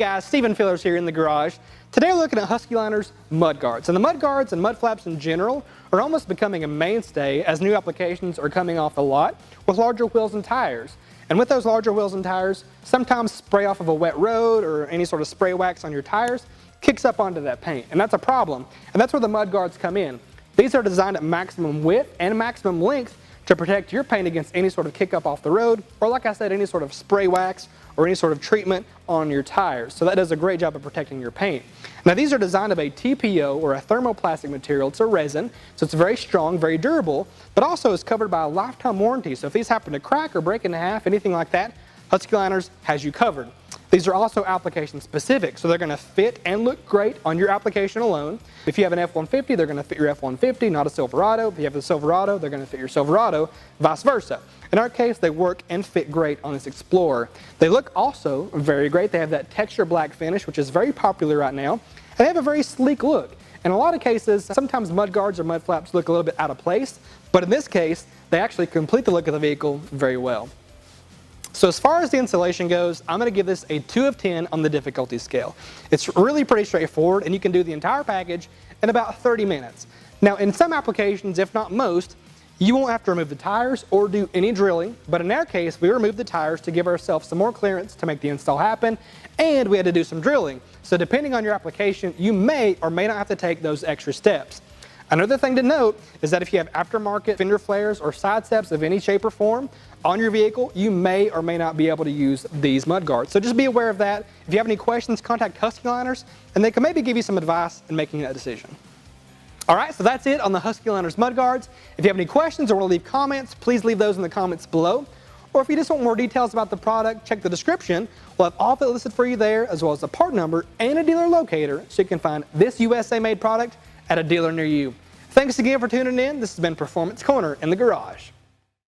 guys, Stephen Fillers here in the garage. Today we're looking at Husky Liners mud guards. And the mud guards and mud flaps in general are almost becoming a mainstay as new applications are coming off the lot with larger wheels and tires. And with those larger wheels and tires, sometimes spray off of a wet road or any sort of spray wax on your tires kicks up onto that paint, and that's a problem. And that's where the mud guards come in. These are designed at maximum width and maximum length to protect your paint against any sort of kick up off the road, or like I said, any sort of spray wax or any sort of treatment on your tires. So that does a great job of protecting your paint. Now these are designed of a TPO or a thermoplastic material. It's a resin, so it's very strong, very durable, but also is covered by a lifetime warranty. So if these happen to crack or break in half, anything like that, Husky Liners has you covered. These are also application specific, so they're going to fit and look great on your application alone. If you have an F-150, they're going to fit your F-150, not a Silverado. If you have the Silverado, they're going to fit your Silverado, vice versa. In our case, they work and fit great on this Explorer. They look also very great. They have that texture black finish, which is very popular right now, and they have a very sleek look. In a lot of cases, sometimes mud guards or mud flaps look a little bit out of place, but in this case, they actually complete the look of the vehicle very well. So as far as the installation goes, I'm going to give this a 2 of 10 on the difficulty scale. It's really pretty straightforward, and you can do the entire package in about 30 minutes. Now in some applications, if not most, you won't have to remove the tires or do any drilling, but in our case, we removed the tires to give ourselves some more clearance to make the install happen, and we had to do some drilling. So depending on your application, you may or may not have to take those extra steps. Another thing to note is that if you have aftermarket fender flares or side steps of any shape or form on your vehicle, you may or may not be able to use these mud guards. So just be aware of that. If you have any questions, contact Husky Liners, and they can maybe give you some advice in making that decision. All right, so that's it on the Husky Liners mud guards. If you have any questions or want to leave comments, please leave those in the comments below. Or if you just want more details about the product, check the description. We'll have all of it listed for you there, as well as a part number and a dealer locator, so you can find this USA-made product at a dealer near you. Thanks again for tuning in. This has been Performance Corner in the Garage.